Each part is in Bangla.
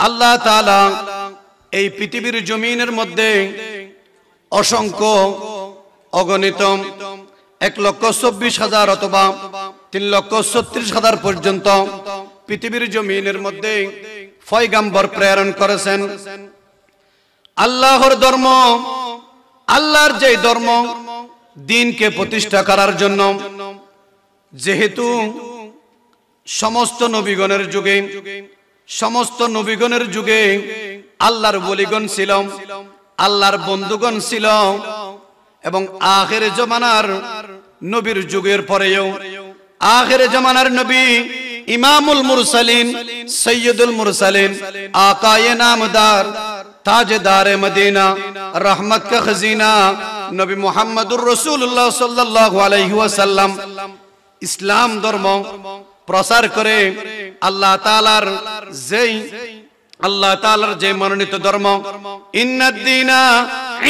আল্লাহ তাআলা এই পৃথিবীর জমিনের মধ্যে অসংখ্য অগণিত 1,24,000 অথবা 3,36,000 পর্যন্ত পৃথিবীর জমিনের মধ্যে পয়গম্বর প্রেরণ করেছেন। আল্লাহর ধর্ম, আল্লাহর যে ধর্ম দ্বীনকে প্রতিষ্ঠা করার জন্য, যেহেতু সমস্ত নবীগণের যুগে আল্লাহর ওলিগণ ছিল, আল্লাহর বন্ধুগণ ছিল, এবং আখির জামানার নবীর যুগের পরেও আখির জামানার নবী ইমামুল মুরসালিন, সৈয়দুল মুরসালিন, আকায়ে নামদার, তাজদারে মদিনা, রহমত কা খজিনা নবী মুহাম্মদুর রাসূলুল্লাহ সাল্লাল্লাহু আলাইহি ওয়াসাল্লাম ইসলাম ধর্ম প্রচার করে আল্লাহ তাআলার যে মনোনীত ধর্ম ইন্নাদ দীনা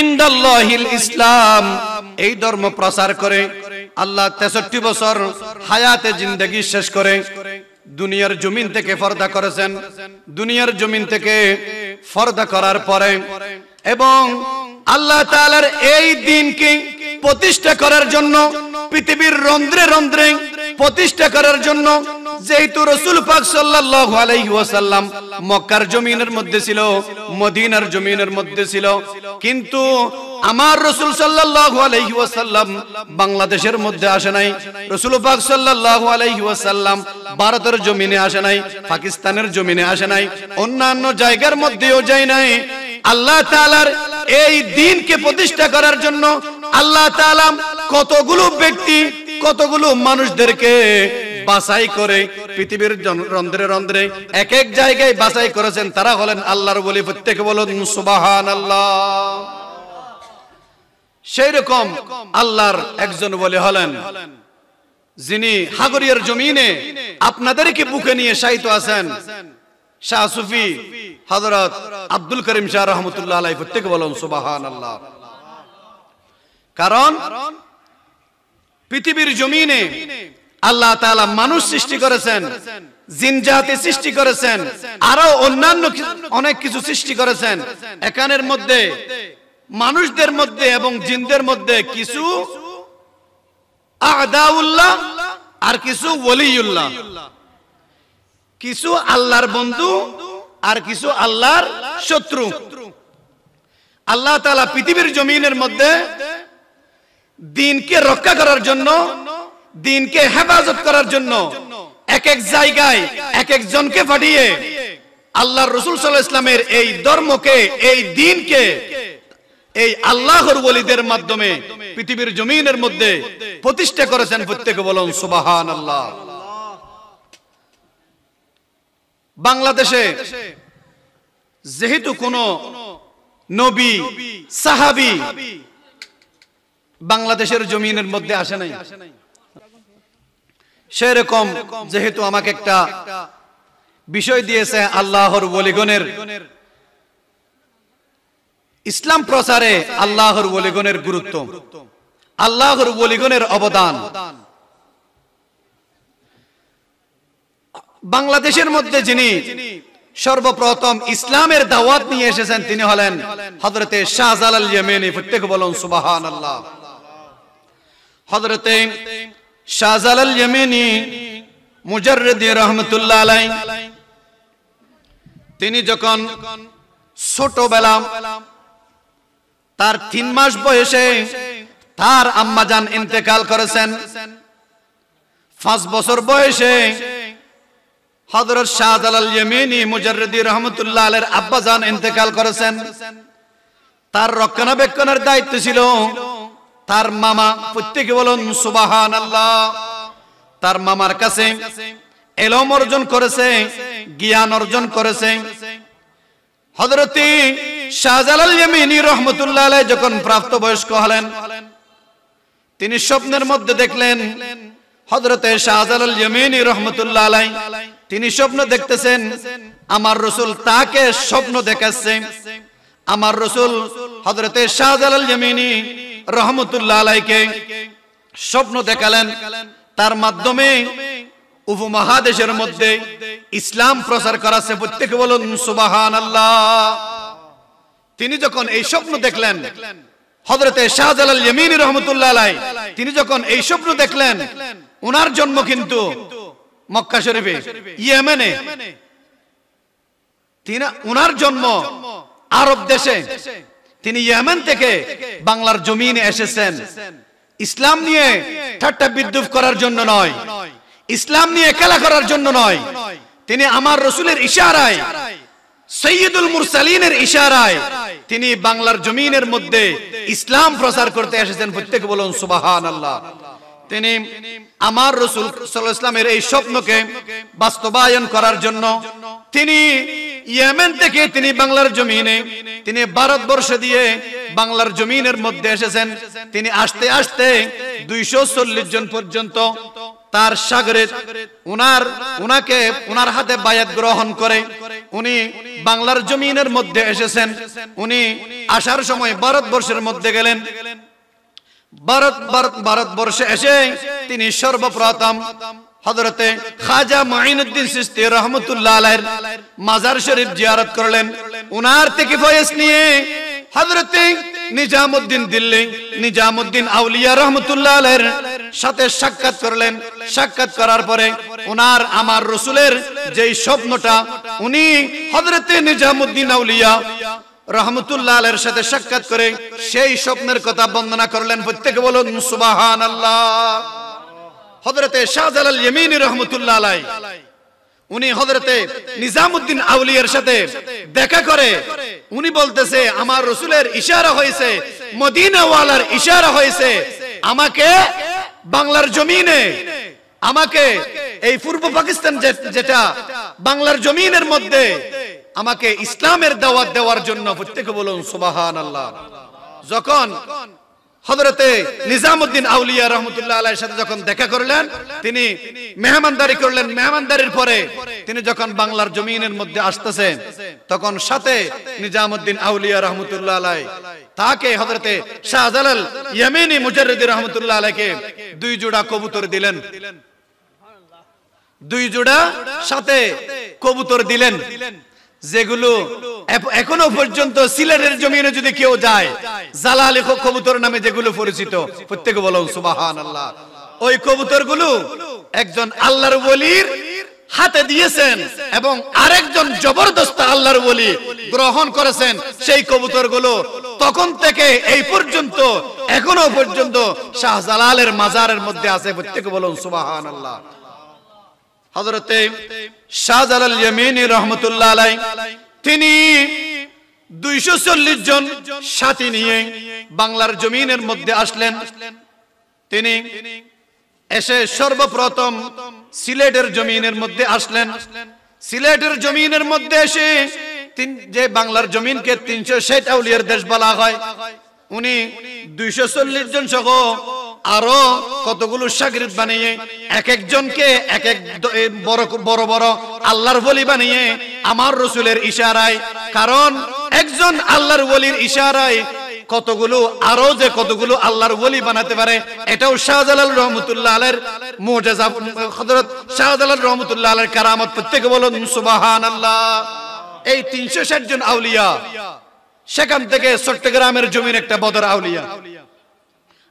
ইনদাল্লাহিল ইসলাম, এই ধর্ম প্রচার করে আল্লাহ 63 বছর হায়াতে জিন্দেগি শেষ করে দুনিয়ার জমিন থেকে পর্দা করেছেন। দুনিয়ার জমিন থেকে পর্দা করার পরে এবং আল্লাহ তাআলার এই দ্বীনকে প্রতিষ্ঠা করার জন্য, পৃথিবীর রন্ধ্রে রন্ধ্রে প্রতিষ্ঠা করার জন্য, যেহেতু রাসূল পাক সাল্লাল্লাহু আলাইহি ওয়াসাল্লাম মক্কার জমিনের মধ্যে ছিল, মদিনার জমিনের মধ্যে ছিল, কিন্তু আমার রাসূল সাল্লাল্লাহু আলাইহি ওয়াসাল্লাম বাংলাদেশের মধ্যে আসে নাই। রাসূল পাক সাল্লাল্লাহু আলাইহি ওয়াসাল্লাম ভারতের জমিনে আসে নাই, পাকিস্তানের জমিনে আসে নাই, অন্যান্য জায়গার মধ্যেও যায় নাই। আল্লাহ তাআলার এই দ্বীনকে প্রতিষ্ঠা করার জন্য আল্লাহ তাআলা কতগুলো ব্যক্তি, কতগুলো মানুষদেরকে বাছাই করে পৃথিবীর রন্ধ্রে রন্ধ্রে এক এক জায়গায় বাছাই করেছেন। তারা হলেন আল্লাহর ওলি। প্রত্যেকে বলুন সুবহানাল্লাহ। সেই রকম আল্লাহর একজন ওলি হলেন যিনি হাগরিয়ার জমিনে আপনাদেরকে বুকে নিয়ে শায়িত আছেন, শাহ সুফি হযরত আব্দুল করিম শাহ রাহমাতুল্লাহ আলাইহি। প্রত্যেকে বলুন সুবহানাল্লাহ। কারণ পৃথিবীর জমিনে আল্লাহ তাআলা মানুষ সৃষ্টি করেছেন, জিন জাতি সৃষ্টি করেছেন, আরো অন্যান্য অনেক কিছু সৃষ্টি করেছেন। এখানের মধ্যে মানুষদের মধ্যে এবং জিনদের মধ্যে কিছু আদাউল্লাহ আর কিছু ওলিউল্লাহ, কিছু আল্লাহর বন্ধু আর কিছু আল্লাহর শত্রু। আল্লাহ তাআলা পৃথিবীর জমিনের মধ্যে দ্বীনকে রক্ষা করার জন্য, দ্বীনকে হেফাজত করার জন্য এক এক জায়গায় এক এক জনকে পাঠিয়ে আল্লাহর রাসূল সাল্লাল্লাহু আলাইহি ওয়াসাল্লামের এই ধর্মকে, এই দ্বীনকে এই আল্লাহর ওলিদের মাধ্যমে পৃথিবীর জমিনের মধ্যে প্রতিষ্ঠা করেছেন। প্রত্যেকে বলুন সুবহানাল্লাহ। বাংলাদেশে যেহেতু কোন নবী সাহাবী বাংলাদেশের জমিনের মধ্যে আসে নাই, সেরকম যেহেতু আমাকে একটা বিষয় দিয়েছে আল্লাহর ওলিগণের ইসলাম প্রচারে, আল্লাহর ওলিগণের গুরুত্ব, আল্লাহর ওলিগণের অবদান। বাংলাদেশের মধ্যে যিনি সর্বপ্রথম ইসলামের দাওয়াত নিয়ে এসেছেন তিনি হলেন হযরতে শাহজালাল ইয়ামানি। প্রত্যেকে বলুন সুবহানাল্লাহ। হযরতে শাহজালাল ইয়ামানি মুজাররিদি রাহমাতুল্লাহ আলাইহি, তিনি যখন ছোটবেলা তার 3 মাস বয়সে তার আম্মাজান ইন্তেকাল করেছেন। 5 বছর বয়সে হযরত শাহজালাল ইয়ামানি মুজাররিদি রাহমাতুল্লাহ আলাইহির আব্বাজান ইন্তেকাল করেছেন। তার রক্ষণাবেক্ষণের দায়িত্ব ছিল তার মামা। প্রত্যেকে বলুন সুবহানাল্লাহ। তার মামার কাছে ইলম অর্জন করেছে, জ্ঞান অর্জন করেছে। হযরত শাহজালাল ইয়ামানি রাহমাতুল্লাহ আলাইহি যখন প্রাপ্তবয়স্ক হলেন, তিনি স্বপ্নের মধ্যে দেখলেন হযরতে শাহজালাল ইয়ামানি রাহমাতুল্লাহ আলাইহি, তিনি স্বপ্ন দেখতেছেন আমার রাসূল তাকে স্বপ্ন দেখাচ্ছে। আমার রাসূল হযরতে শাহজালাল ইয়ামানি রাহমাতুল্লাহ আলাইহিকে স্বপ্ন দেখালেন, তার মাধ্যমে উপমহাদেশের মধ্যে ইসলাম প্রচার করাছে। প্রত্যেকে বলুন সুবহানাল্লাহ। তিনি যখন এই স্বপ্ন দেখলেন, হযরতে শাহজালাল ইয়ামিনী রহমাতুল্লাহ আলাইহি তিনি যখন এই স্বপ্ন দেখলেন, ওনার জন্ম কিন্তু মক্কা শরীফে, ইয়েমেনে। তিনি ওনার জন্ম আরব দেশে, তিনি ইয়েমেন থেকে বাংলার জমিনে এসেছেন ইসলাম নিয়ে ঠাট্টা বিদ্রুপ করার জন্য নয়, ইসলাম নিয়ে খেলা করার জন্য নয়। তিনি আমার রাসূলের ইশারায়, সাইয়্যিদুল মুরসালিনের ইশারায় তিনি বাংলার জমিনের মধ্যে ইসলাম প্রচার করতে এসেছেন। প্রত্যেকে বলুন সুবহানাল্লাহ। তিনি আমার রাসূল সাল্লাল্লাহু আলাইহি ওয়াসাল্লামের এই স্বপ্নকে বাস্তবায়ন করার জন্য তিনি ইয়েমেন থেকে তিনি বাংলার জমিনে, তিনি ভারতবর্ষ দিয়ে বাংলার জমিনের মধ্যে এসেছেন। তিনি আস্তে আস্তে 240 জন পর্যন্ত তার শাগরেদ উনার হাতে বায়াত গ্রহণ করে উনি বাংলার জমিনের মধ্যে এসেছেন। উনি আসার সময় ভারতবর্ষের মধ্যে গেলেন। ভারতবর্ষে এসে তিনি সর্বপ্রথম হযরতে খাজা মুঈনুদ্দিন চিশতি রাহমাতুল্লাহ আলাইহির মাজার শরীফ জিয়ারত করলেন। উনার থেকে ফয়েজ নিয়ে হযরতে নিজামউদ্দিন দিল্লি, নিজামউদ্দিন আউলিয়া রহমাতুল্লাহ আলাইহির সাথে সাক্ষাৎ করলেন। সাক্ষাৎ করার পরে উনার আমার রাসূলের যেই স্বপ্নটা, উনি হযরতে নিজামউদ্দিন আউলিয়া রহমাতুল্লাহ আলাইহির সাথে সাক্ষাৎ করে সেই স্বপ্নের কথা বর্ণনা করলেন। প্রত্যেকে বলুন সুবহানাল্লাহ। হযরতে শাহজালাল ইয়ামিনী রহমাতুল্লাহ আলাইহি উনি হযরতে নিজামউদ্দিন আউলিয়ার সাথে দেখা করে উনি বলতেছে, আমার রাসূলের ইশারা হয়েছে, মদিনা ওয়ালার ইশারা হয়েছে, আমাকে বাংলার জমিনে, আমাকে এই পূর্ব পাকিস্তান যেটা বাংলার জমিনের মধ্যে আমাকে ইসলামের দাওয়াত দেওয়ার জন্য। প্রত্যেকে বলুন সুবহানাল্লাহ। যখন হযরতে নিজামউদ্দিন আউলিয়া রহমাতুল্লাহ আলাইহির সাথে যখন দেখা করলেন, তিনি মেহমানদারি করলেন। মেহমানদারির পরে তিনি যখন বাংলার জমিনের মধ্যে আসতেছেন, তখন সাথে নিজামউদ্দিন আউলিয়া রহমাতুল্লাহ আলাইহি তাকে হযরতে শাহজালাল ইয়ামিনী মুজাররিদি রহমাতুল্লাহ আলাইহিকে 2 জোড়া কবুতর দিলেন। 2 জোড়া সাথে কবুতর দিলেন, যেগুলো এখনো পর্যন্ত সিলেটের জমিনে যদি কেউ যায়, জালালি কবুতর নামে যেগুলো পরিচিত। প্রত্যেকে বলুন সুবহানাল্লাহ। ওই কবুতরগুলো একজন আল্লাহর ওলির হাতে দিয়েছেন এবং আরেকজন জবরদস্ত আল্লাহর ওলি গ্রহণ করেছেন। সেই কবুতরগুলো তখন থেকে এই পর্যন্ত এখনো পর্যন্ত শাহজালালের মাজারের মধ্যে আছে। প্রত্যেকে বলুন সুবহানাল্লাহ। হযরতে শাহজালাল ইয়ামিনী রহমাতুল্লাহ আলাইহি তিনি 240 জন সাথী নিয়ে বাংলার জমিনের মধ্যে আসলেন। তিনি এসে সর্বপ্রথম সিলেটের জমিনের মধ্যে আসলেন। সিলেটের জমিনের মধ্যে এসে যে বাংলার জমিনকে 360 আউলিয়ার দেশ বলা হয়, উনি 240 জন সহ আরো কতগুলো শাগরিদ বানিয়ে এক একজনকে এক এক বড় বড় আল্লাহর ওলি বানিয়ে আমার রাসূলের ইশারায়, কারণ একজন আল্লাহর ওলির ইশারায় কতগুলো আরো যে কতগুলো আল্লাহর ওলি বানাতে পারে, এটাও শাহজালাল রহমাতুল্লাহ আলাইহির মুজিজা, হযরত শাহজালাল রহমাতুল্লাহ আলাইহির কারামত। প্রত্যেকে বলুন সুবহানাল্লাহ। এই 360 জন আউলিয়া, সেখান থেকে চট্টগ্রামের জমির একটা বদর আউলিয়া,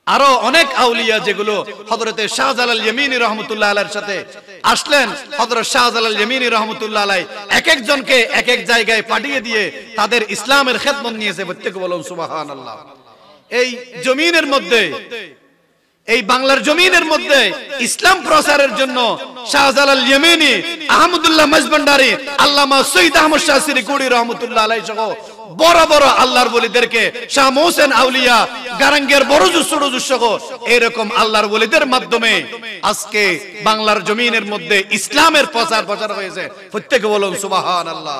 আরো অনেক আউলিয়া যেগুলো হযরতে শাহজালাল ইয়ামিনী রহমাতুল্লাহ আলাইহির সাথে আসলেন। হযরত শাহজালাল ইয়ামিনী রহমাতুল্লাহ আলাইহি এক একজনকে এক এক জায়গায় পাঠিয়ে দিয়ে তাদের ইসলামের খেদমত নিয়েছে। প্রত্যেকে বলুন সুবহানাল্লাহ। এই জমিনের মধ্যে, এই বাংলার জমিনের মধ্যে ইসলাম প্রচারের জন্য শাহজালাল ইয়ামিনী, আহমদুল্লাহ মজবন্ডারি, আল্লামা সৈয়দ আহমদ শাহ সিরিকুড়ি রহমাতুল্লাহ আলাইহি সহ বড় বড় আল্লাহর ওলিদেরকে, শাহ মোহসেন আউলিয়া, গারাঙ্গের বড়জুস সরজুস সহ এরকম আল্লাহর ওলিদের মাধ্যমে আজকে বাংলার জমিনের মধ্যে ইসলামের প্রচার হয়েছে। প্রত্যেকে বলুন সুবহানাল্লাহ।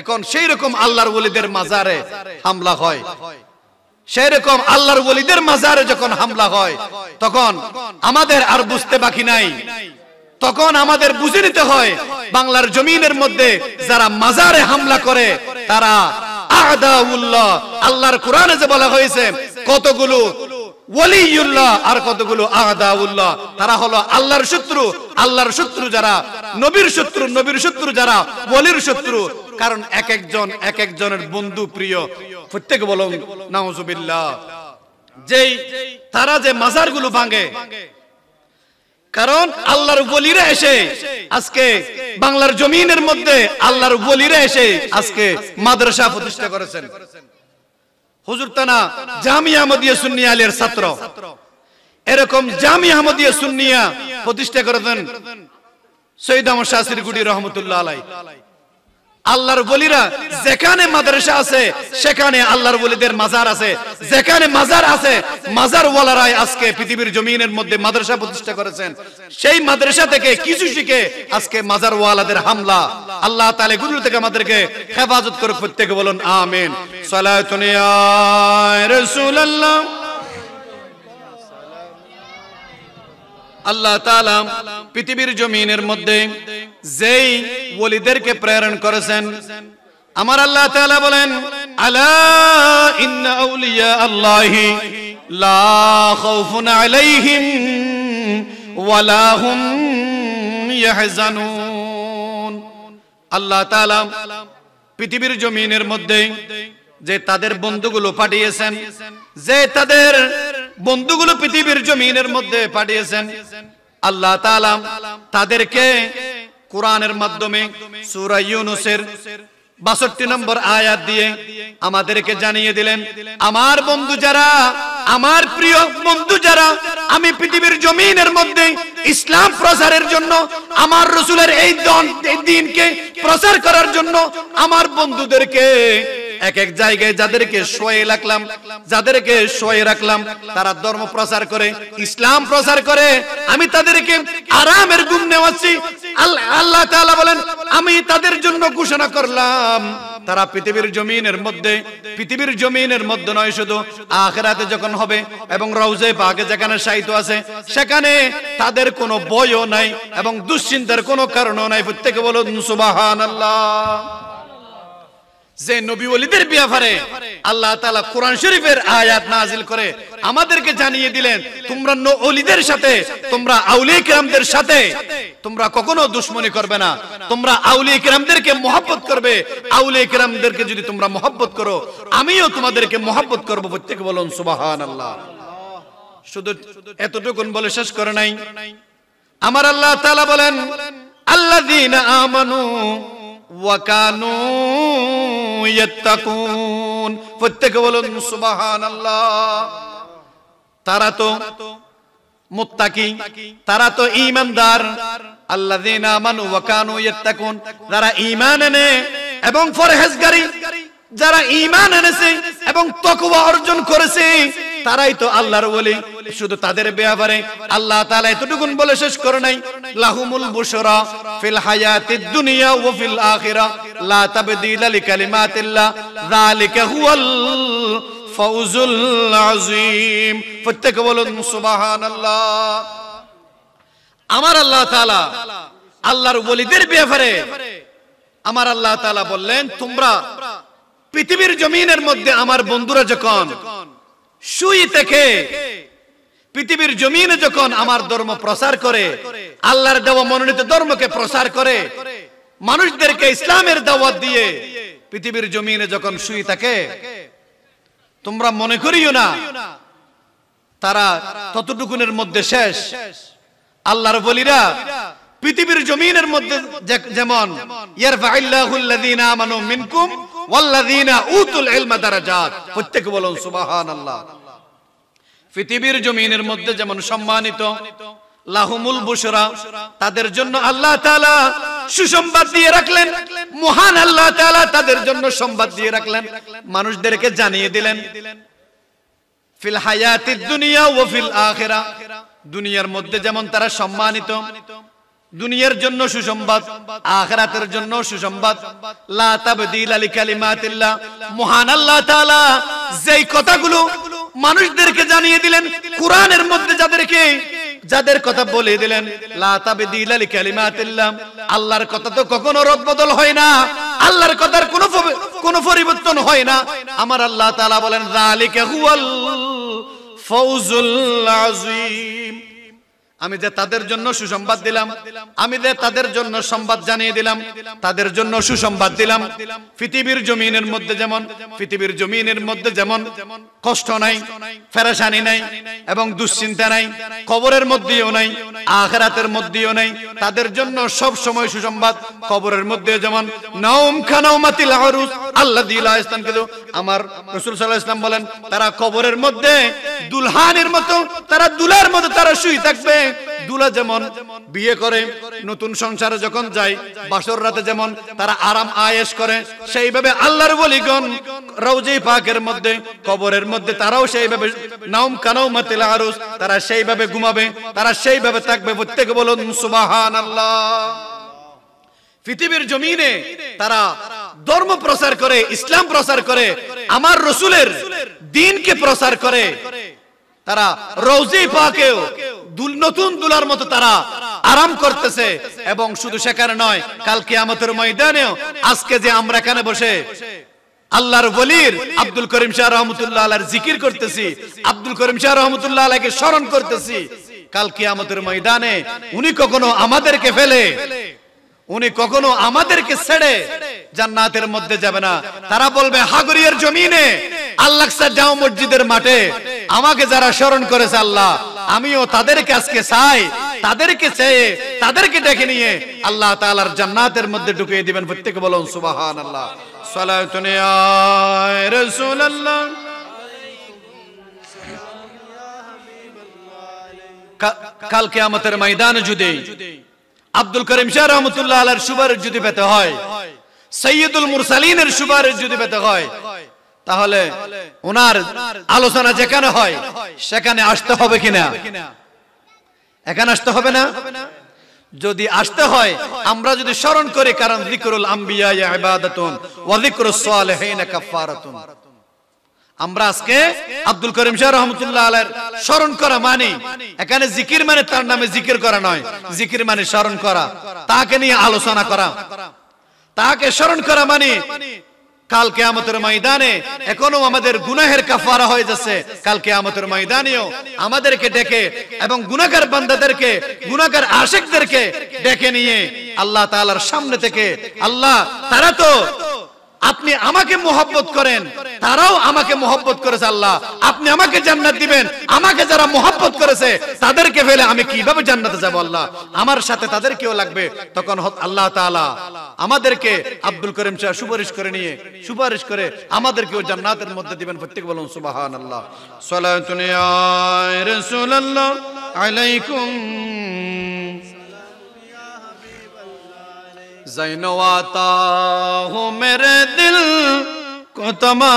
এখন সেই রকম আল্লাহর ওলিদের মাজারে হামলা হয়, সেই রকম আল্লাহর ওলিদের মাজারে যখন হামলা হয়, তখন আমাদের আর বুঝতে বাকি নাই, তখন আমাদের বুঝে নিতে হয় বাংলার জমিনের মধ্যে যারা মাজারে হামলা করে তারা আদাউল্লাহ। আল্লাহর কোরআনে যে বলা হয়েছে কতগুলো ওয়ালিউল্লাহ, আর কতগুলো আদাউল্লাহ। তারা হলো আল্লাহর শত্রু। আল্লাহর শত্রু যারা, নবীর শত্রু, নবীর শত্রু যারা, ওয়ালির শত্রু। কারণ এক একজনের বন্ধু প্রিয়। প্রত্যেকে বলুন নাউজুবিল্লাহ। যেই তারা যে মাজারগুলো ভাঙে, কারণ আল্লাহর ওলিরা এসে আজকে বাংলার জমিনের মধ্যে আল্লাহর ওলিরা এসে আজকে মাদ্রাসা প্রতিষ্ঠা করেছেন। হুজুর তানা জামিয়া আহমদিয়া সুন্নিয়া আলিয়ার ছাত্র, এরকম জামিয়া আহমদিয়া সুন্নিয়া প্রতিষ্ঠা করেছেন সৈয়দ আহমদ শাহ গুডি রহমতুল্লাহ আলাই। আল্লাহর ওলিরা যেখানে মাদ্রাসা আছে সেখানে আল্লাহর ওলিদের মাজার আছে, যেখানে মাজার আছে মাজার ওয়ালারাই আজকে পৃথিবীর জমিনের মধ্যে মাদ্রাসা প্রতিষ্ঠা করেছেন। সেই মাদ্রাসা থেকে কিছু শিখে আজকে মাজার ওয়ালাদের হামলা। আল্লাহ তাআলা গুরু থেকে আমাদেরকে হেফাজত করুক। প্রত্যেকে বলুন আমিন। সালাতুন ইয়া রাসূলুল্লাহ। আল্লাহ তাআলা পৃথিবীর জমিনের মধ্যে যেই ওলিদেরকে প্রেরণ করেছেন, আমার আল্লাহ তাআলা বলেন আলা ইন্না আউলিয়া আল্লাহি লা খাউফুন আলাইহিম ওয়ালা হুম ইয়াহজানুন। আল্লাহ তাআলা পৃথিবীর জমিনের মধ্যে যে তাদের বন্ধুগুলো পাঠিয়েছেন, যে তাদের বন্ধুগুলো পৃথিবীর জমিনের মধ্যে পাঠিয়েছেন, আল্লাহ তাআলা তাদেরকে কোরআনের মাধ্যমে সূরা ইউনূসের 62 নম্বর আয়াত দিয়ে আমাদেরকে জানিয়ে দিলেন, আমার বন্ধু যারা, আমার প্রিয় বন্ধু যারা আমি পৃথিবীর জমিনের মধ্যে ইসলাম প্রচারের জন্য, আমার রাসূলের এই দ্বীনকে প্রচার করার জন্য আমার বন্ধুদেরকে এক এক জায়গায় যাদেরকে শোয়ে রাখলাম, তারা ধর্ম প্রচার করে, ইসলাম প্রচার করে, আমি তাদেরকে আরামের ঘুম নেওয়াচ্ছি। আল্লাহ তাআলা বলেন আমি তাদের জন্য ঘোষণা করলাম, তারা পৃথিবীর জমিনের মধ্যে নয়, শুধু আখিরাতে যখন হবে এবং রওজে পাকে যেখানে শায়িত আছে সেখানে তাদের কোনো ভয়ও নাই এবং দুশ্চিন্তার কোনো কারণও নাই। প্রত্যেকে বলুন সুবহানাল্লাহ। যে নবী ওলিদের ব্যাপারে আল্লাহ তাআলা কোরআন শরীফের আয়াত নাযিল করে আমাদেরকে জানিয়ে দিলেন, তোমরা ওলিদের সাথে, তোমরা আউলিয়া কিরামদের সাথে তোমরা কখনো দুশমনি করবে না, তোমরা আউলিয়া কিরামদেরকে মহব্বত করবে। আউলিয়া কিরামদেরকে যদি তোমরা মহব্বত করো আমিও তোমাদেরকে মহব্বত করব। প্রত্যেকে বলুন সুবহানাল্লাহ। শুধু এতটুকুন বলে শেষ করে নাই, আমার আল্লাহ তাআলা বলেন আল্লাযীনা আমানু ওয়া কানু ইয়াত্তাকুন। প্রত্যেকে বলুন সুবহানাল্লাহ। তারা তো মুত্তাকি, তারা তো ঈমানদার। আল্লাযীনা আমানু ওয়া কানু ইয়াত্তাকুন, যারা ঈমান আনে এবং পরহেজগারি, যারা ঈমান এনেছে এবং তাকওয়া অর্জন করেছে তারাই তো আল্লাহর ওলি। শুধু তাদের ব্যাপারে আল্লাহ তাআলা এতটুকুন বলে শেষ করে নাই, লাহুমুল বুশরা ফিল হায়াতিদ দুনিয়া ওয়া ফিল আখিরা লা তাবদীলা লিকালিমাতিল্লাহ যালিকা হুয়াল ফাউজুল আযীম। প্রত্যেকে বলুন সুবহানাল্লাহ। আমার আল্লাহ তাআলা আল্লাহর ওলিদের ব্যাপারে আমার আল্লাহ তাআলা বললেন, তোমরা পৃথিবীর জমিনের মধ্যে আমার বন্ধুরা যখন শুয়ে থেকে পৃথিবীর জমিনে যখন আমার ধর্ম প্রচার করে, আল্লাহর দেওয়া মনোনীত ধর্মকে প্রচার করে, মানুষদেরকে ইসলামের দাওয়াত দিয়ে পৃথিবীর জমিনে যখন শুয়ে থাকে, তোমরা মনে করিও না তারা ততটুকুনের মধ্যে শেষ। আল্লাহর ওলিরা পৃথিবীর জমিনের মধ্যে যেমন ইয়ারফাইল্লাহুল্লাযীনা আমানু মিনকুম ওয়াল্লাযীনা উতুল ইলমা দারাজাত। প্রত্যেকে বলুন সুবহানাল্লাহ। পৃথিবীর জমিনের মধ্যে যেমন সম্মানিত, লাহুমুল বুশরা, তাদের জন্য আল্লাহ তাআলা সুসংবাদ দিয়ে রাখলেন, মহান আল্লাহ তাআলা তাদের জন্য সংবাদ দিয়ে রাখলেন, মানুষদেরকে জানিয়ে দিলেন ফিল হায়াতিদ দুনিয়া ওয়া ফিল আখিরা, দুনিয়ার মধ্যে যেমন তারা সম্মানিত, দুনিয়ার জন্য সুসংবাদ, আখিরাতের জন্য সুসংবাদ। লা তাবদীলা লিকালিমাতিল্লাহ, মহান আল্লাহ তাআলা যেই কথাগুলো মানুষদেরকে জানিয়ে দিলেন কোরআনের মধ্যে, যাদের কথা বলে দিলেন লা তাবদীলা লিকালিমাতিল্লাহ, আল্লাহর কথা তো কখনো রদবদল হয় না, আল্লাহর কথার কোনো পরিবর্তন হয় না। আমার আল্লাহ তাআলা বলেন যালিকা হুয়াল ফাউজুল আযীম। আমি যে তাদের জন্য সুসংবাদ দিলাম, আমি যে তাদের জন্য সংবাদ জানিয়ে দিলাম, তাদের জন্য সুসংবাদ দিলাম। পৃথিবীর জমিনের মধ্যে যেমন কষ্ট নাই, পেরেশানি নাই এবং দুশ্চিন্তা নাই, কবরের মধ্যেও নাই, আখিরাতের মধ্যেও নাই, তাদের জন্য সব সময় সুসংবাদ। কবরের মধ্যে যেমন নাউম খানাউমাতিল আরুস আল্লাযী লা ইস্তানকিযু, আমার রাসূল সাল্লাল্লাহু আলাইহি ওয়াসাল্লাম বলেন, তারা কবরের মধ্যে দুলহানের মতো, তারা দুলার মতো তারা শুয়ে থাকবে। দুলা যেমন বিয়ে করে নতুন সংসারে যখন যায়, বাসর রাতে যেমন তারা আরাম আয়েশ করে, সেইভাবে আল্লাহর ওলিগণ রওজে পাকের মধ্যে, কবরের মধ্যে তারাও সেইভাবে নাউম কানাউমাতিল আরুস, তারা সেইভাবে ঘুমাবে, তারা সেইভাবে থাকবে। প্রত্যেকে বলুন সুবহানাল্লাহ। পৃথিবীর জমিনে তারা ধর্ম প্রচার করে, ইসলাম প্রচার করে, আমার রাসূলের দ্বীনকে প্রচার করে। তারা রওজে পাকেও নতুন দুলার মতো তারা আরাম করতেছে। এবং শুধু সেখানে নয়, কাল কিয়ামতের ময়দানেও আজকে যে আমরা এখানে বসে আল্লাহর ওলির আব্দুল করিম শাহ রহমাতুল্লাহ আলাইহির জিকির করতেছি, আব্দুল করিম শাহ রহমাতুল্লাহ আলাইহিকে স্মরণ করতেছি, কাল কিয়ামতের ময়দানে উনি কখনো আমাদেরকে ফেলে, উনি কখনো আমাদেরকে ছেড়ে জান্নাতের মধ্যে যাবে না। তারা বলবে হাগরিয়ার জমিনে আল-আকসা জামে মসজিদের মাঠে আমাকে যারা স্মরণ করেছে আল্লাহ, আমিও তাদেরকে আজকে চাই, তাদেরকে চেয়ে তাদেরকে ডেকে নিয়ে আল্লাহ তাআলার জান্নাতের মধ্যে ঢুকিয়ে দিবেন। প্রত্যেকে বলুন সুবহানাল্লাহ। সালাতুন ইয়া রাসূলুল্লাহ। কাল কিয়ামতের ময়দানে যদি আব্দুল করিম শাহ রহমাতুল্লাহ আলাইহির সুপারিশ যদি পেতে হয়, সাইয়্যিদুল মুরসালিনের সুপারিশ যদি পেতে হয়, তাহলে ওনার আলোচনা যেখানে হয় সেখানে আসতে হবে কিনা? এখানে আসতে হবে না? যদি আসতে হয়, আমরা যদি স্মরণ করি, কারণ যিকরুল আম্বিয়া ইবাদাতুন ওয়া যিকরুস সালিহিন কাফারাতুন। আমরা আজকে আব্দুল করিম শাহ রহমাতুল্লাহ আলাইহির স্মরণ করা মানে এখানে জিকির মানে তার নামে জিকির করা নয়, জিকির মানে স্মরণ করা, তাকে নিয়ে আলোচনা করা, তাকে স্মরণ করা মানে কাল কিয়ামতের ময়দানে এখনো আমাদের গুনাহের কাফারা হয়ে যাচ্ছে। কাল কিয়ামতের ময়দানেও আমাদেরকে ডেকে এবং গুনাহগার বান্দাদেরকে, গুনাহগার আশিকদেরকে ডেকে নিয়ে আল্লাহ তাআলার সামনে থেকে, আল্লাহ তারা তো আপনি আমাকে মোহাব্বত করেন, তারাও আমাকে মোহাব্বত করেছে, আল্লাহ আপনি আমাকে জান্নাত দিবেন, আমাকে যারা মোহাব্বত করেছে তাদেরকে ফেলে আমি কিভাবে জান্নাতে যাব? আল্লাহ আমার সাথে তাদেরকেও লাগবে। তখন আল্লাহ তাআলা আমাদেরকে আব্দুল করিম শাহ সুপারিশ করে নিয়ে, সুপারিশ করে আমাদেরকেও জান্নাতের মধ্যে দিবেন। প্রত্যেকে বলুন সুবহানাল্লাহ। সালাতুন ইয়া রাসূলুল্লাহ আলাইকুম ज़ैनो आता हूँ मेरे दिल को तमा,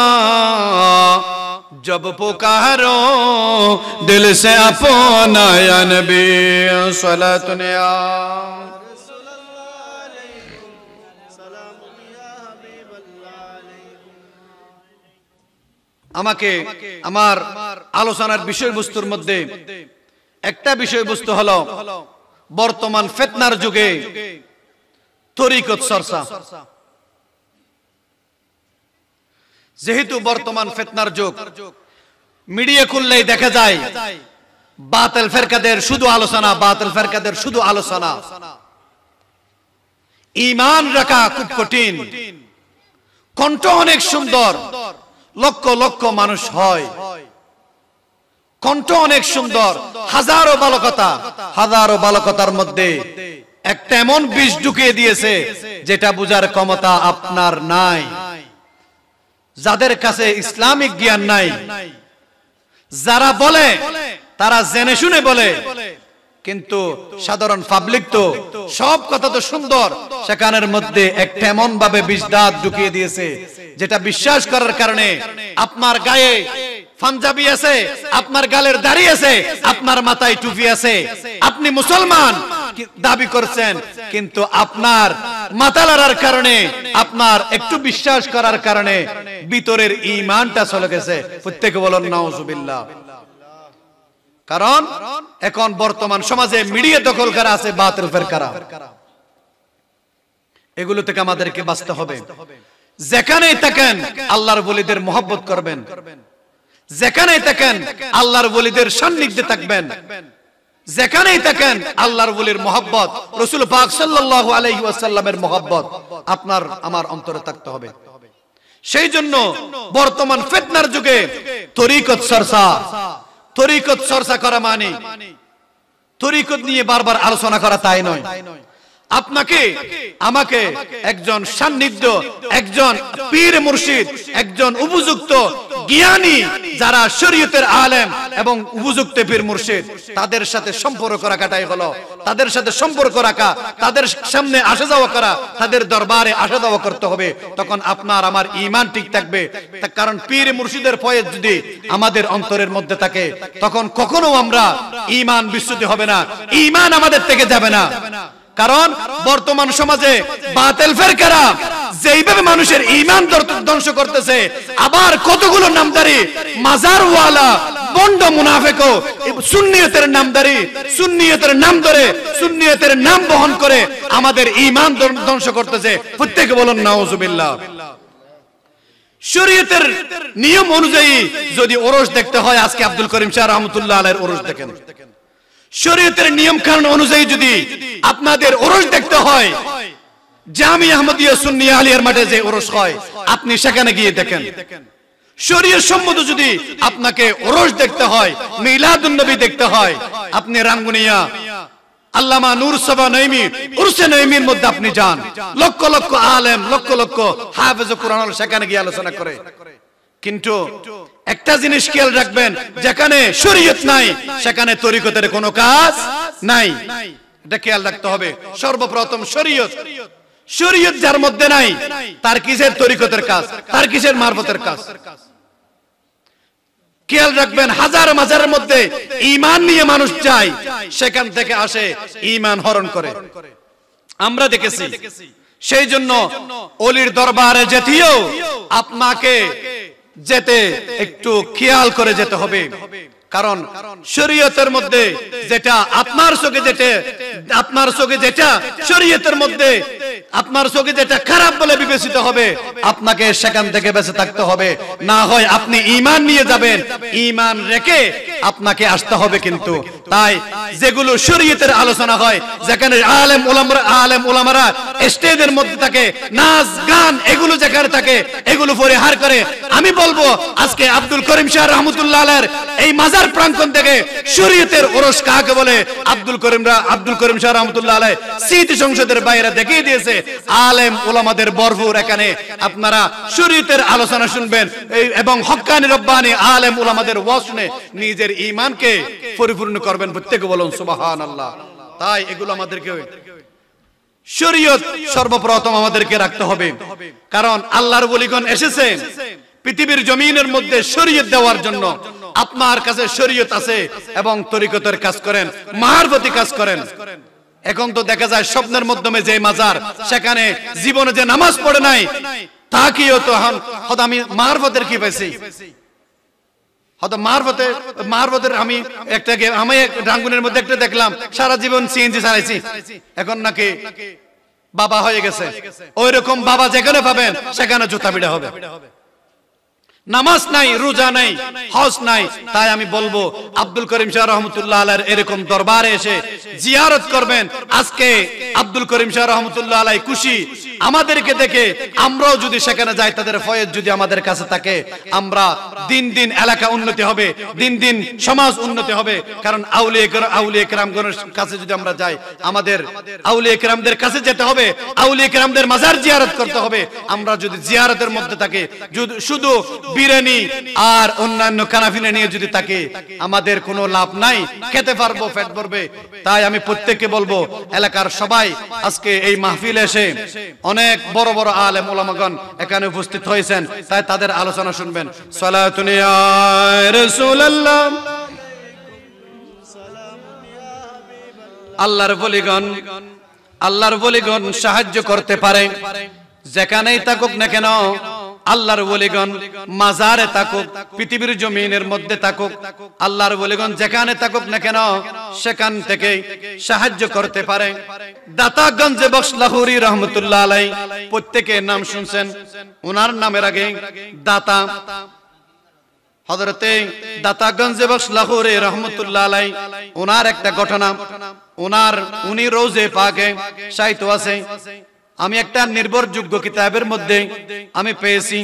जब पुकारो दिल से अपना या नबी सलातुन या আমাকে আমার আলোচনার বিষয়বস্তুর মধ্যে একটা বিষয়বস্তু হলো বর্তমান ফিতনার যুগে তরিকত চর্চা। যেহেতু বর্তমান ফিতনার যুগ, মিডিয়া খুললেই দেখা যায় বাতিল ফিরকাদের শুধু আলোচনা, বাতিল ফিরকাদের শুধু আলোচনা। ঈমান রাখা খুব কঠিন, কণ্ঠ অনেক সুন্দর, লক্ষ লক্ষ মানুষ হয়, কণ্ঠ অনেক সুন্দর, হাজারো বালকতা, হাজারো বালকতার মধ্যে একটা এমন বিষ ঢুকিয়ে দিয়েছে যেটা বুঝার ক্ষমতা আপনার নাই। যাদের কাছে ইসলামিক জ্ঞান নাই, যারা বলে তারা জেনে শুনে বলে, কিন্তু সাধারণ পাবলিক তো সব কথা তো সুন্দর, সেখানের মধ্যে একটা এমন ভাবে বিষ দাঁত ঢুকিয়ে দিয়েছে যেটা বিশ্বাস করার কারণে আপনার গায়ে পাঞ্জাবি আছে, আপনার গালের দাড়ি আছে, আপনার মাথায় টুপি আছে, আপনি মুসলমান দাবি করছেন, কিন্তু আপনার মাথা লড়ার কারণে, আপনার একটু বিশ্বাস করার কারণে ভিতরের ঈমানটা চলে গেছে। প্রত্যেকে বলেন নাউজুবিল্লাহ। কারণ এখন বর্তমান সমাজে মিডিয়া দখল করা আছে বাতিল ফিরকারা, এগুলো থেকে আমাদেরকে বাঁচতে হবে। যেখানেই থাকেন আল্লাহর ওলিদের মহব্বত করবেন, যেখানেই থাকেন আল্লাহর ওলিদের সান্নিধ্যে থাকবেন, যেখানেই থাকেন আল্লাহর ওলির মহব্বত, রাসূল পাক সাল্লাল্লাহু আলাইহি ওয়াসাল্লামের মহব্বত আপনার আমার অন্তরে থাকতে হবে। সেই জন্য বর্তমান ফিতনার যুগে তরিকত চর্চা করা মানে তরিকত নিয়ে বারবার আলোচনা করা তাই নয়। আপনাকে আমাকে একজন সান্নিধ্য, একজন পীর মুর্শিদ, একজন উপযুক্ত জ্ঞানী যারা শরীয়তের আলেম এবং উপযুক্ত পীর মুর্শিদ, তাদের সাথে সম্পর্ক রাখাটাই হলো, তাদের সাথে সম্পর্ক রাখা, তাদের সামনে আসা যাওয়া করা, তাদের দরবারে আসা যাওয়া করতে হবে। তখন আপনার আমার ঈমান ঠিক থাকবে। কারণ পীর মুর্শিদের ফয়েজ যদি আমাদের অন্তরের মধ্যে থাকে, তখন কখনো আমরা ঈমান বিচ্যুতি হবে না, ঈমান আমাদের থেকে যাবে না। কারণ বর্তমান সমাজে বাতিল ফেরকারা যেইভাবে মানুষের ঈমান ধ্বংস করতেছে, আবার কতগুলো নামদারি মাজারওয়ালা বন্ড মুনাফিকও সুন্নিয়তের নামদারি, সুন্নিয়তের নাম ধরে, সুন্নিয়তের নাম বহন করে আমাদের ঈমান ধ্বংস করতেছে। প্রত্যেকে বলুন নাউজুবিল্লাহ। শরীয়তের নিয়ম অনুযায়ী যদি ওরস দেখতে হয়, আজকে আব্দুল করিম শাহ রাহমাতুল্লাহ আলাইহির ওরস দেখেন। শরীয়তের নিয়ম কানুন অনুযায়ী যদি আপনাদের ওরস দেখতে হয়, জামি আহমদিয়া সুন্নিয়া আলিয়ার মাঠে যে ওরস হয়, আপনি সেখানে গিয়ে দেখেন। শরীয়ত সম্মত যদি আপনাকে ওরস দেখতে হয়, মিলাদুন নবী দেখতে হয়, আপনি রাঙ্গুনিয়া আল্লামা নূর সাবা নঈমি উরসে নঈমির মধ্যে আপনি যান। লক্ষ লক্ষ আলেম, লক্ষ লক্ষ হাফেজ কুরআন সেখানে গিয়ে আলোচনা করে। কিন্তু একটা জিনিস খেয়াল রাখবেন, যেখানে শরীয়ত নাই সেখানে তরিকতের কোনো কাজ নাই। এটা খেয়াল রাখতে হবে। সর্বপ্রথম শরীয়ত যার মধ্যে নাই, তার কিসের তরিকতের কাজ, তার কিসের মারফতের কাজ? খেয়াল রাখবেন, হাজার মাজারের মধ্যে ঈমান নিয়ে মানুষ যায়, সেখান থেকে আসে ঈমান হরণ করে, আমরা দেখেছি। সেই জন্য ওলির দরবারে যেতেও আপনাকে যেতে একটু খেয়াল করে যেতে হবে। কারণ শরীয়তের মধ্যে যেটা আপনার চোখে যেটা শরীয়তের মধ্যে আপনার চোখে যেটা খারাপ বলে বিবেচিত হবে, আপনাকে সেখান থেকে বেঁচে থাকতে হবে। না হয় আপনি ঈমান নিয়ে যাবেন, ঈমান রেখে আপনাকে আসতে হবে। কিন্তু তাই যেগুলো শরীয়তের আলোচনা হয়, যেখানে আলেম ওলামারা স্টেজের মধ্যে থাকে, নাচ গান এগুলো যেখানে থাকে, এগুলো পরিহার করে। আমি বলবো আজকে আব্দুল করিম শাহ রাহমাতুল্লাহ আলাইহির এই মাজার প্রাঙ্গণ থেকে শরীয়তের ওরস কাকে বলে আব্দুল করিম শাহ রাহমাতুল্লাহ আলাইহি স্মৃতি সংসদের বাইরে দেখিয়ে দিয়েছে। আলেম ওলামাদের ভরপুর এখানে আপনারা শরীয়তের আলোচনা শুনবেন এবং হক্কানি রব্বানি আলেম ওলামাদের ওয়াজ শুনে নিজের ঈমানকে পরিপূর্ণ করবেন। প্রত্যেকে বলুন সুবহানাল্লাহ। তাই এগুলো আমাদেরকে শরীয়ত সর্বপ্রথম আমাদেরকে রাখতে হবে। কারণ আল্লাহর ওলিগণ এসেছেন পৃথিবীর জমিনের মধ্যে শরীয়ত দেওয়ার জন্য। আপনার কাছে শরীয়ত আছে এবং তরিকতের কাজ করেন, মারফতি কাজ করেন। এখন তো দেখা যায় স্বপ্নের মাধ্যমে যে মাজার, সেখানে জীবনে যে নামাজ পড়ে নাই, তাকেও তো হয়তো আমি মারফতের কি পাইছি, হয়তো মারফতের আমি রাঙ্গুনের মধ্যে একটা দেখলাম সারা জীবন সিএনজি চালাইছি, এখন নাকি বাবা হয়ে গেছে। ওই রকম বাবা যেখানে পাবেন সেখানে জুতা পিটা হবে। নামাজ নাই, রোজা নাই, হজ নাই। তাই আমি বলবো আব্দুল করিম শাহ রহমতুল্লাহ আলাইহির এরকম দরবারে এসে জিয়ারত করবেন। আজকে আব্দুল করিম শাহ রহমতুল্লাহ আলাইহি খুশি আমাদেরকে দেখে, আমরাও যদি সেখানে যাই, তাদের ফয়েজ যদি আমাদের কাছে থাকে, আমরা দিন দিন এলাকা উন্নতি হবে, দিন দিন সমাজ উন্নতি হবে। কারণ আউলিয়া কেরামগণের কাছে যদি আমরা যাই, আমাদের আউলিয়া কেরামদের কাছে যেতে হবে, আউলিয়া কেরামদের মাজার জিয়ারত করতে হবে। আমরা যদি জিয়ারতের মধ্যে থাকি, শুধু বিরিয়ানি আর অন্যান্য খানাফিনা নিয়ে যদি থাকে, আমাদের কোনো লাভ নাই, খেতে পারবো, পেট ভরবে। তাই আমি প্রত্যেককে বলবো, এলাকার সবাই আজকে এই মাহফিলে এসে অনেক বড় বড় আলেম ওলামাগণ এখানে উপস্থিত হয়েছেন, তাই তাদের আলোচনা শুনবেন। সালাতুন ইয়া রাসূলুল্লাহ। আল্লাহর ওলিগণ সাহায্য করতে পারে, যেখানেই থাকুক না কেন। আল্লাহর ওলিগণ মাজারে থাকুক, পৃথিবীর জমিনের মধ্যে থাকুক, আল্লাহর ওলিগণ যেখানে থাকুক না কেন, সেখান থেকে সাহায্য করতে পারে। দাতাগঞ্জে বক্স লাহুরি রহমতুল্লাহ আলাইহি, প্রত্যেকে নাম শুনছেন। ওনার নামের আগে দাতা হযরতে দাতা গঞ্জে বখশ লাহোরে রহমতুল্লাহ আলাইহি ওনার একটা ঘটনা, উনি রোজে পাকে সাহিত্য আছে, আমি একটা নির্ভরযোগ্য কিতাবের মধ্যে আমি পেয়েছি।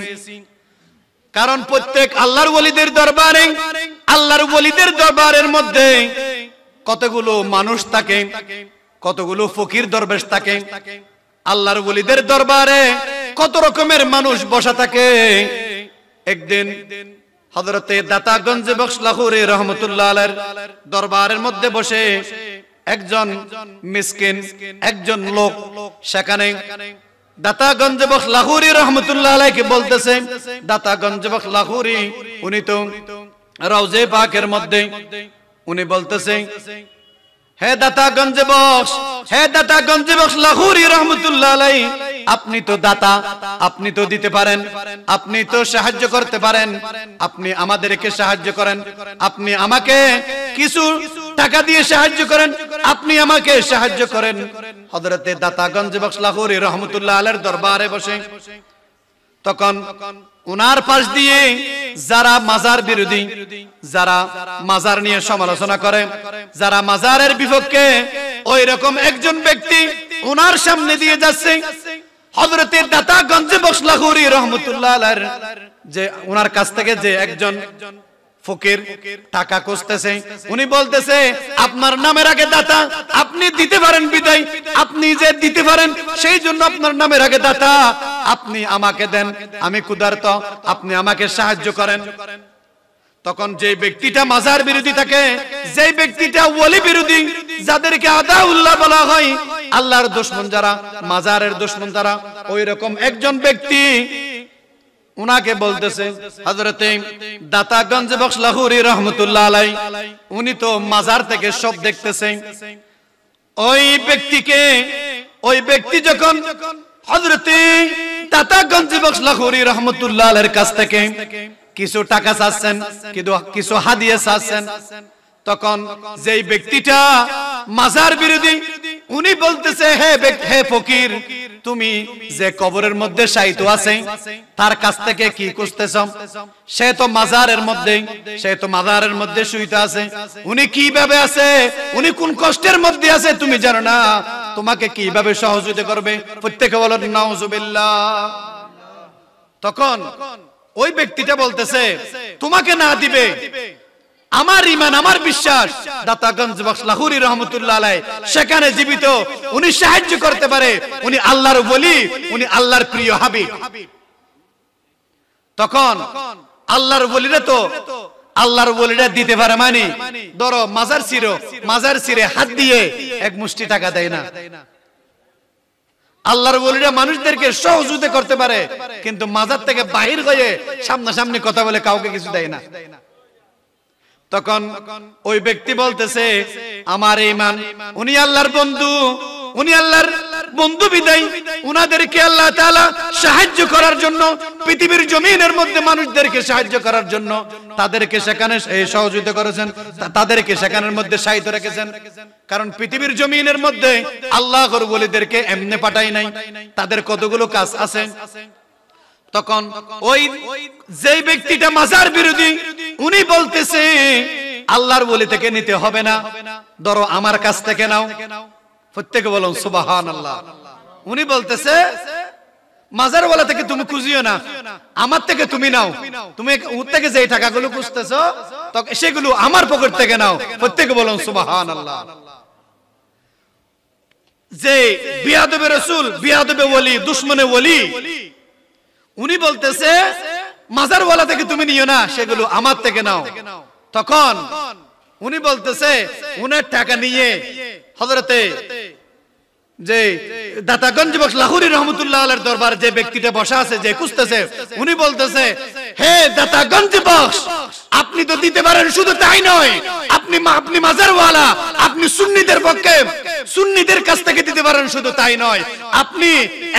কারণ প্রত্যেক আল্লাহর ওলিদের দরবারের মধ্যে কতগুলো মানুষ থাকে, কতগুলো ফকির দরবেশ থাকে। আল্লাহর ওলিদের দরবারে কত রকমের মানুষ বসা থাকে। একদিন হযরতে দাতা গঞ্জে বখশ লাহোরে রহমতুল্লাহ আলাইহির দরবারের মধ্যে বসে একজন মিসকিন, একজন লোক সেখানে দাতা গঞ্জে বখশ লাহোরি রহমতুল্লাহ আলাইহিকে বলতেছে, দাতা গঞ্জে বখশ লাহোরি উনি তো রওজে পাকের মধ্যে, উনি বলতেছে, হে দাতা গঞ্জে বখশ লাহোরি রহমতুল্লাহ আলাইহি, আপনি তো দাতা, আপনি তো দিতে পারেন, আপনি তো সাহায্য করতে পারেন, আপনি আমাদেরকে সাহায্য করেন, আপনি আমাকে কিছু টাকা দিয়ে সাহায্য করেন, আপনি আমাকে সাহায্য করেন। হযরতে দাতা গঞ্জে বখশ লাহোরি রহমতুল্লাহ আলাইহির দরবারে বসে তখন উনার পাশ দিয়ে যারা মাজার বিরোধী, যারা মাজার নিয়ে সমালোচনা করে, যারা মাজারের বিপক্ষে, ওই রকম একজন ব্যক্তি উনার সামনে দিয়ে যাচ্ছে। হযরতে দাতা গঞ্জে বখশ লাহোরি রহমতুল্লাহ আলাইহির যে উনার কাছ থেকে যে একজন ফকির টাকা খুঁজতেছে, উনি বলতেছে, আপনার নামের আগে দাতা, আপনি দিতে পারেন বিদায়, আপনি যে দিতে পারেন সেই জন্য আপনার নামের আগে দাতা, আপনি আমাকে দেন, আমি ক্ষুধার্ত, আপনি আমাকে সাহায্য করেন। তখন যে ব্যক্তিটা মাজার বিরোধী থাকে, যে ব্যক্তিটা ওলি বিরোধী, যাদেরকে আদাউল্লাহ বলা হয়, আল্লাহর দুশমন যারা, মাজারের দুশমন যারা, ওই রকম একজন ব্যক্তি উনাকে বলতেছে, হযরতে দাতা গঞ্জে বখশ লাহোরি রহমতুল্লাহ আলাইহি উনি তো মাজার থেকে সব দেখতেছে। ওই ব্যক্তি যখন হযরতে দাতা গঞ্জে বখশ লাহোরি রহমতুল্লাহ আলাইহির কাছ থেকে কিছু টাকা চাচ্ছেন, কিছু হাদিয়া চাচ্ছেন, তখন যেই ব্যক্তিটা মাজার বিরোধী, উনি বলতেছে, হে ফকির, তুমি যে কবরের মধ্যে শায়িত আছে তার কাছ থেকে কি খুঁজতেছ? সে তো মাজারের মধ্যে শুইতে আছে, উনি কিভাবে আছে, উনি কোন কষ্টের মধ্যে আছে তুমি জানো না, তোমাকে কিভাবে সহযোগিতা করবে? প্রত্যেকে বলেন নাউজুবিল্লাহ। তখন ওই ব্যক্তিটা বলতেছে, তোমাকে না দিবে, আমার ঈমান, আমার বিশ্বাস, দাতা গঞ্জে বখশ লাহোরি রহমতুল্লাহ আলাইহি সেখানে জীবিত, উনি সাহায্য করতে পারে, উনি আল্লাহর ওলি, উনি আল্লাহর প্রিয় হাবিব। তখন আল্লাহর ওলিরা দিতে পারে, মানে ধরো মাজার ছিঁড়ে হাত দিয়ে এক মুষ্টি টাকা দেয় না। আল্লাহর ওলিরা মানুষদেরকে সহযোগিতা করতে পারে, কিন্তু মাজার থেকে বাহির হয়ে সামনাসামনি কথা বলে কাউকে কিছু দেয় না। তখন ওই ব্যক্তি বলতেছে, আমার ঈমান, উনি আল্লাহর বন্ধু বিদায় উনাদেরকে আল্লাহ তাআলা সাহায্য করার জন্য, পৃথিবীর জমিনের মধ্যে মানুষদেরকে সাহায্য করার জন্য তাদেরকে সেখানে সহযোগিতা করেছেন, তাদেরকে সেখানের মধ্যে সাহিত্য রেখেছেন। কারণ পৃথিবীর জমিনের মধ্যে আল্লাহর ওলিদেরকে এমনি পাঠাই নাই, তাদের কতগুলো কাজ আছে। তখন ওই যে ব্যক্তিটা মাজার বিরোধী, উনি বলতেছে, আল্লাহর ওলি থেকে নিতে হবে না, ধরো আমার কাছ থেকে নাও। প্রত্যেকে বলুন সুবহানাল্লাহ। উনি বলতেছে, মাজার ওয়ালা থেকে তুমি খুঁজিও না, আমার থেকে তুমি নাও, তুমি ওর থেকে যে টাকাগুলো খুঁজতেছো সেগুলো আমার পকেট থেকে নাও। প্রত্যেকে বলুন সুবহানাল্লাহ। যে বিয়াদবে রাসূল, বিয়াদবে ওলি, দুশমনে ওলি, উনি বলতেছে, মাজার ওয়ালা থেকে তুমি নিও না, সেগুলো আমার থেকে নাও। তখন উনি বলতেছে, উনার টাকা নিয়ে হযরতে যে দাতা গঞ্জে বখশ লাহোরি রহমতুল্লাহ আলাইহির দরবার যে ব্যক্তিটা বসা আছে, যে খুঁজতেছে, উনি বলতেছে, হে দাতা গঞ্জে বখশ, আপনি তো দিতে পারেন, শুধু তাই নয়, আপনি মাজারওয়ালা, আপনি সুন্নিদের পক্ষে, সুন্নিদের কাছ থেকে দিতে পারেন, শুধু তাই নয়, আপনি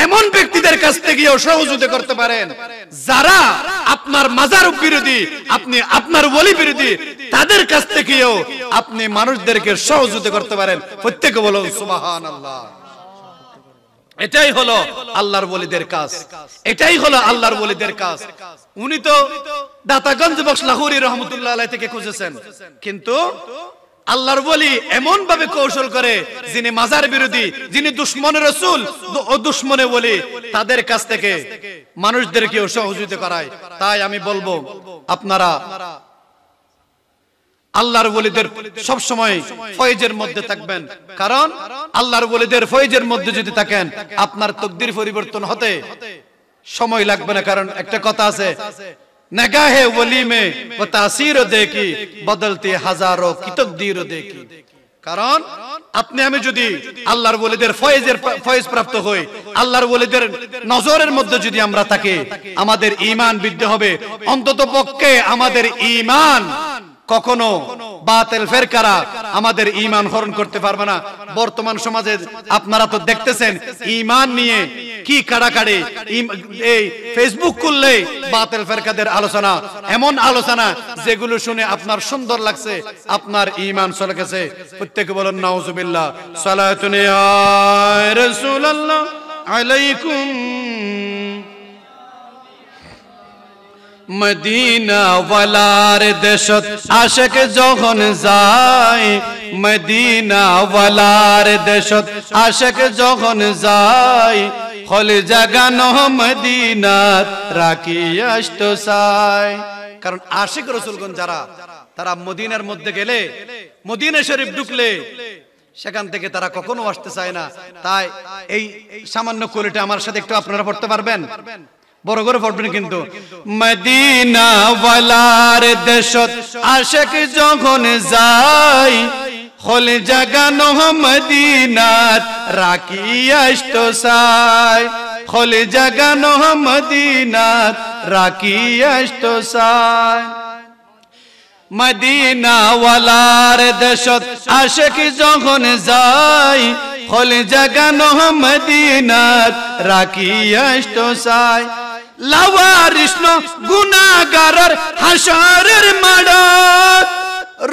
এমন ব্যক্তিদের কাছ থেকেও সহযোগিতা করতে পারেন যারা আপনার মাজার বিরোধী, আপনি আপনার ওলি বিরোধী, তাদের কাছ থেকেও আপনি মানুষদেরকে সহযোগিতা করতে পারেন। প্রত্যেকে বলুন সুবহানাল্লাহ। এটাই হলো আল্লাহর ওলিদের কাজ, এটাই হলো আল্লাহর ওলিদের কাজ। উনি তো দাতাগঞ্জ বক্স লাহুরি রহমতুল্লাহ আলাইহি থেকে খুঁজেছেন, কিন্তু আল্লাহর ওলি এমন ভাবে কৌশল করে, যিনি মাজার বিরোধী, যিনি দুশমনের রাসূল ও দুশমনে ওলি, তাদের কাছ থেকে মানুষদেরকে সহযোগিতা করায়। তাই আমি বলবো আপনারা আল্লাহর ওলিদের সব সময় ফয়েজের মধ্যে থাকবেন, কারণ আল্লাহর ওলিদের ফয়েজের মধ্যে যদি থাকেন আপনার তকদির পরিবর্তন হতে সময় লাগবে না। কারণ একটা কথা আছে, নগাহে ওলি মে ও তাসির দেখি বদলতে হাজারো কি তকদির দেখি। কারণ আপনি আমি যদি আল্লাহর ওলিদের ফয়েজ প্রাপ্ত হই, আল্লাহর ওলিদের নজরের মধ্যে যদি আমরা থাকি, আমাদের ঈমান বৃদ্ধি হবে। অন্তত পক্ষে আমাদের ঈমান কখনো বাতিল ফেরকারা আমাদের ঈমান হরণ করতে পারবে না। বর্তমান সমাজে আপনারা তো দেখতেছেন ঈমান নিয়ে কি কাড়াকাড়ি, এই ফেসবুক খুললে বাতিল ফেরকাদের আলোচনা, এমন আলোচনা যেগুলো শুনে আপনার সুন্দর লাগছে, আপনার ঈমান চলে গেছে। প্রত্যেকে বলেন নাউজুবিল্লাহ। সালাতুন ইয়া রাসূলুল্লাহ আলাইকুম। মদিনা ওয়ালার দেশত আশিক যখন যায়, মদিনা ওয়ালার দেশত আশিক যখন যায়, হলে জাগানো মদিনাত রাখি আসতো চাই। কারণ আশিক রাসূলগণ যারা, তারা মদিনার মধ্যে গেলে, মদিনা শরীফ ঢুকলে সেখান থেকে তারা কখনো আসতে চায় না। তাই এই সামান্য কোলেটা আমার সাথে একটু আপনারা পড়তে পারবেন? বড় করে পড়বেন কিন্তু। মদিনা ওয়ালার দেশত আশিক যখন যায়, হলে জাগানো মদিনাত রাখি আসতো চাই, হলে জাগানো মদিনাত রাখি আসতো চাই। মদিনা ওয়ালার দেশত আশিক যখন যায়, হলে জাগানো মদিনাত রাখি আসতো চাই। লাওয়ারিস গুনাহগারের হাসরের মাঠত,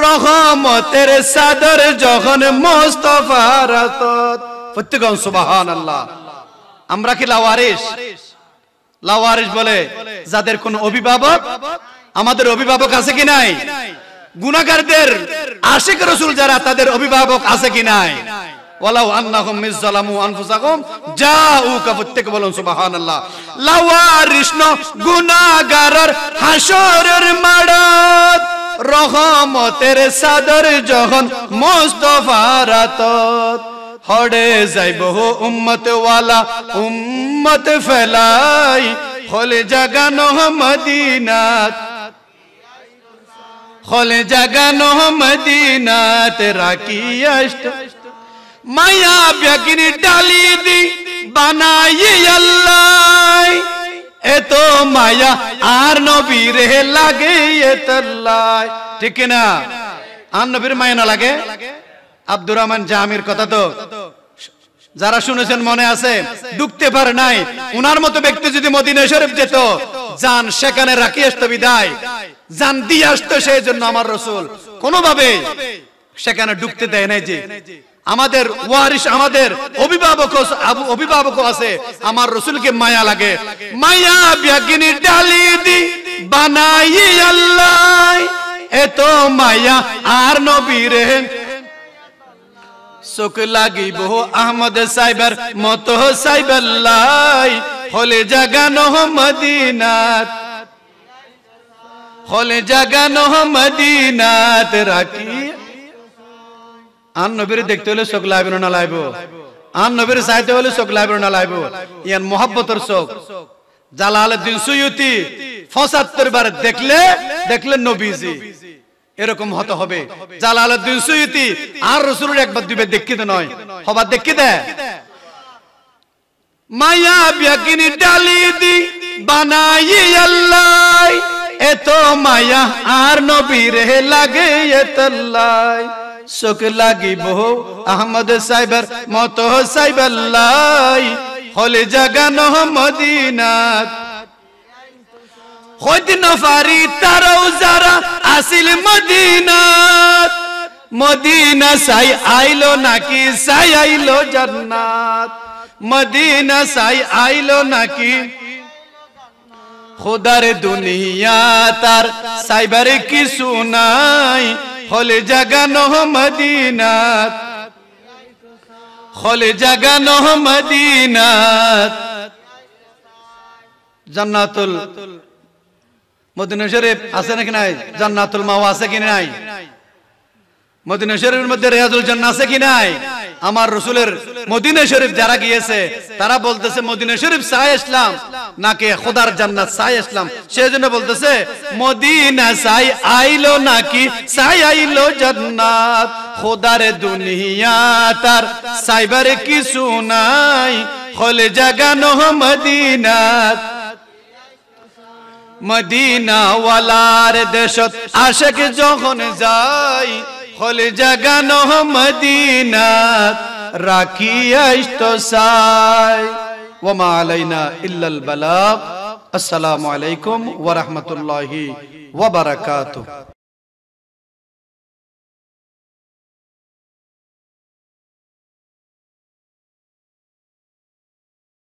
রহমতের চাদর যখন মুস্তাফার হাতত। প্রত্যেক সুবহানাল্লাহ। আমরা কি লাওয়ারিস? লাওয়ারিস বলে যাদের কোন অভিভাবক, আমাদের অভিভাবক আছে কি নাই? গুনাহগারদের আশিক রাসূল যারা, তাদের অভিভাবক আছে কি নাই? ওয়ালাউ আন্নাহুম মিযলামু আনফুসাহুম জাউকা। প্রত্যেকে বলুন সুবহানাল্লাহ। লাওয়ারিস গুনাহগারের হাসরের মাঠত, রহমতের চাদর যখন মুস্তাফার হাতত। হড়ে যাইব উম্মত ওয়ালা উম্মত ফেলাই, হলে জাগানো মদিনাত, হলে জাগানো মদিনাত রাখি আসতো। মায়া বেগিনি ডালি দি বানাই আল্লাহ, এত মায়া আর নবীর লাগে এতলাই। ঠিক না? আর নবীর মায়া না লাগে? আব্দুর রহমান জামির কথা তো যারা শুনেছেন মনে আছে, ঢুকতে পারে নাই। উনার মতো ব্যক্তি যদি মদিনা শরীফ যেত, জান সেখানে রাখি আসতো, বিদায় জান দিয়ে আসতো। সেই জন্য আমার রাসূল কোনোভাবে সেখানে ঢুকতে দেয় নাই। যে আমাদের ওয়ারিস, আমাদের অভিভাবক আছে, আমার রাসূলকে মায়া লাগে। মায়া বেগিনি ডালি দি বানাই আল্লাহ, এত মায়া আর নবীর চোখ লাগিব আহমদ সাইবার মতো সাইবাল্লাই, হলে জাগানো মদিনাত, হলে জাগানো মদিনাত রাখি। আন নবীর দেখতে হলে চোখ লাইব না লাইব, আন নবীর চাইতে হলে চোখ লাইব না লাইব। ইয়ান মোহাব্বতের চোখ। জালালউদ্দিন সুয়ুতি ৭৫ বার দেখলে নবীজি, এরকম হতে হবে। জালালউদ্দিন সুয়ুতি আর রাসূলের একবার দুইবার দেখিতে নয়, হবার দেখিতে। মায়া বেগিনি ডালি দি বানাই আল্লাহ, এত মায়া আর নবীর লাগে এতলাই। চোখ লাগিব আহমদ সাইবার মতো সাইবাল্লাই, হলে জাগানো মদিনাত। খোদ নফারি তারাও যারা আসিল মদিনাত, মদিনা সাই আইলো নাকি সাই আইলো জান্নাত। মদিনা সাই আইলো নাকি খুদার দুনিয়া তার সাইবার কিছু নাই হলে জাগানো মদিনাত হলে জাগানো মদিনাত জান্নাতুল মদিনা শরীফ আছে নাকি নাই জান্নাতুল মাওয়া আছে কি নাই মদিনা শরীফের মধ্যে রিয়াজুল জান্নাহ আছে কি নাই আমার রাসূলের মদিনা শরীফ যারা গিয়েছে তারা বলতেছে মদিনা শরীফ চাই ইসলাম নাকি খোদার জান্নাত চাই ইসলাম সেজন্য বলতেছে মদিনা চাই আইলো নাকি চাই আইলো জান্নাত খোদার দুনিয়া তার সাইবার কিছু নাই হলে জাগানো মদিনাত মদিনা ওয়ালার দেশত আশিক যখন যায় হলে জাগানো মদিনাত রাখিয়াইস তো সাই ওয়া মা আলাইনা ইল্লাল বালাগ। আসসালামু আলাইকুম ওয়া রাহমাতুল্লাহি ওয়া বারাকাতুহু।